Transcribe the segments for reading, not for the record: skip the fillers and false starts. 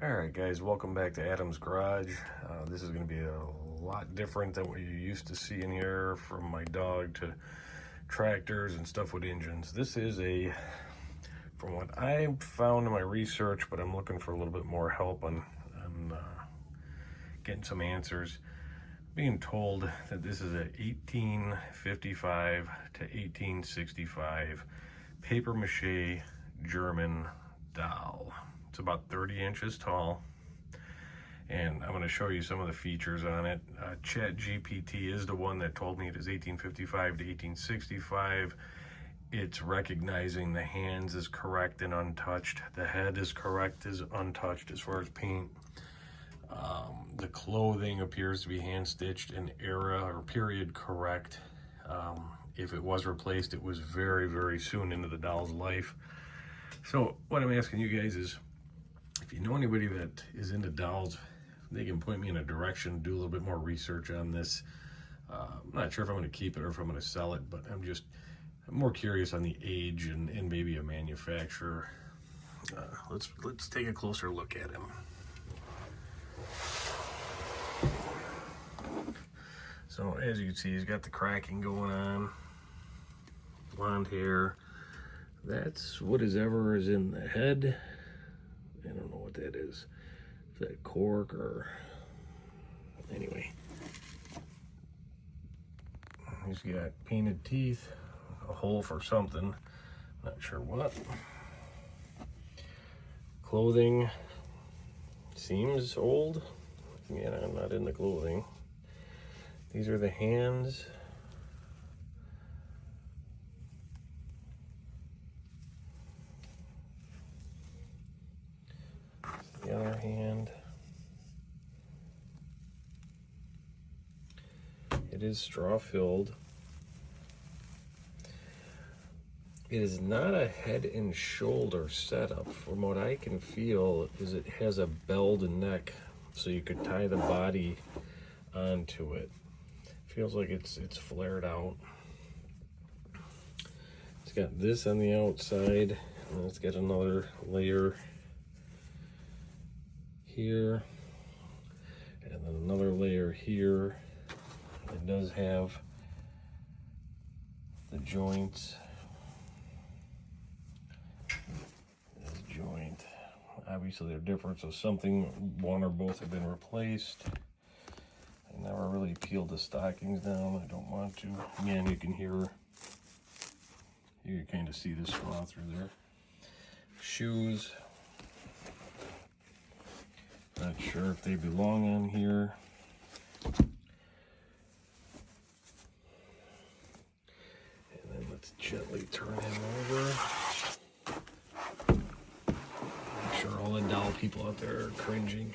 Alright guys, welcome back to Adam's Garage. This is going to be a lot different than what you used to see in here, from my dog to tractors and stuff with engines. This is from what I found in my research, but I'm looking for a little bit more help on getting some answers. Being told that this is a 1855 to 1865 papier-mâché German doll. It's about 30 inches tall, and I'm going to show you some of the features on it. ChatGPT is the one that told me it is 1855 to 1865. It's recognizing the hands is correct and untouched. The head is correct, is untouched as far as paint. The clothing appears to be hand-stitched and era or period correct. If it was replaced, it was very, very soon into the doll's life. So what I'm asking you guys is, if you know anybody that is into dolls, they can point me in a direction, do a little bit more research on this. I'm not sure if I'm going to keep it or if I'm going to sell it, but I'm more curious on the age and maybe a manufacturer. Let's take a closer look at him. So as you can see, he's got the cracking going on, blonde hair. That's whatever is in the head. I don't know what that is. Is that cork or... Anyway. He's got painted teeth, a hole for something, not sure what. Clothing seems old. Yeah, I'm not in the clothing. These are the hands. The other hand. It is straw filled. It is not a head and shoulder setup. From what I can feel, is it has a belled neck, so you could tie the body onto it. Feels like it's flared out. It's got this on the outside, and it's got another layer here, and then another layer here. It does have the joints. This joint, obviously they're different, so one or both have been replaced. I never really peeled the stockings down. I don't want to. Again, you can kind of see the straw through there. Shoes. Not sure if they belong on here. And then let's gently turn him over. I'm sure all the doll people out there are cringing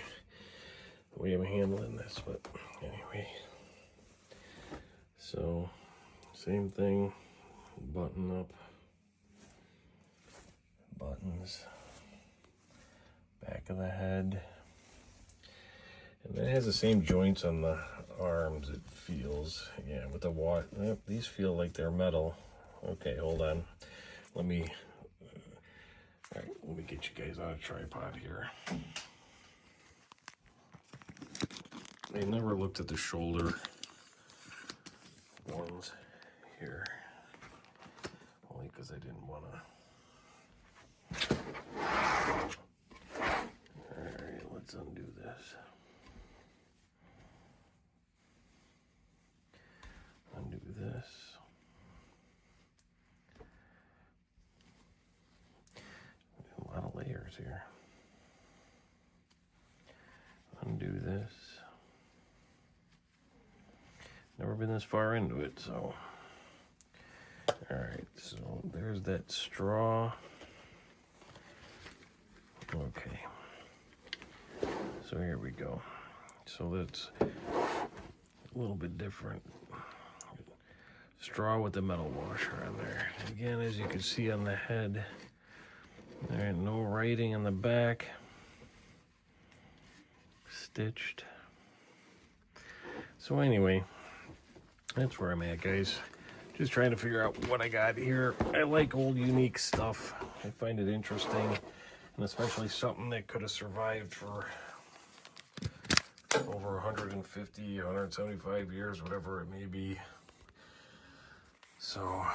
the way I'm handling this, but anyway. So, same thing. Button up. Buttons. Back of the head. And it has the same joints on the arms, it feels. Yeah, with the water. These feel like they're metal. Okay, hold on. Let me get you guys on a tripod here. I never looked at the shoulder ones here. Only because I didn't want to. Alright, let's undo this. Undo this. A lot of layers here. Undo this. Never been this far into it, so. Alright, so there's that straw. Okay. So here we go. So that's a little bit different. Straw with the metal washer on there. Again, as you can see on the head, there ain't no writing on the back. Stitched. So anyway, that's where I'm at, guys. Just trying to figure out what I got here. I like old unique stuff. I find it interesting, and especially something that could have survived for over 150, 175 years, whatever it may be. So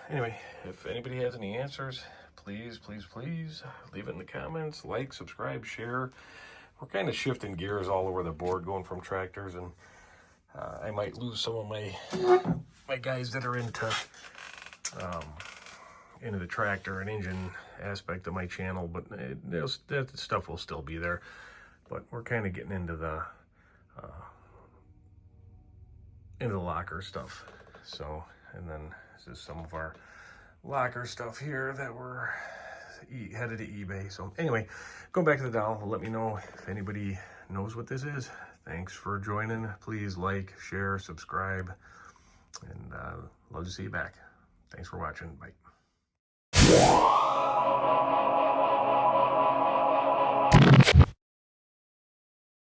anyway, if anybody has any answers, please leave it in the comments. Like, subscribe, share. We're kind of shifting gears all over the board, going from tractors, and I might lose some of my guys that are into the tractor and engine aspect of my channel, but that stuff will still be there. But we're kind of getting into the locker stuff. So, and then this is some of our locker stuff here that we're headed to eBay. So anyway, go back to the dowel. Let me know if anybody knows what this is. Thanks for joining. Please like, share, subscribe, and love to see you back. Thanks for watching. Bye.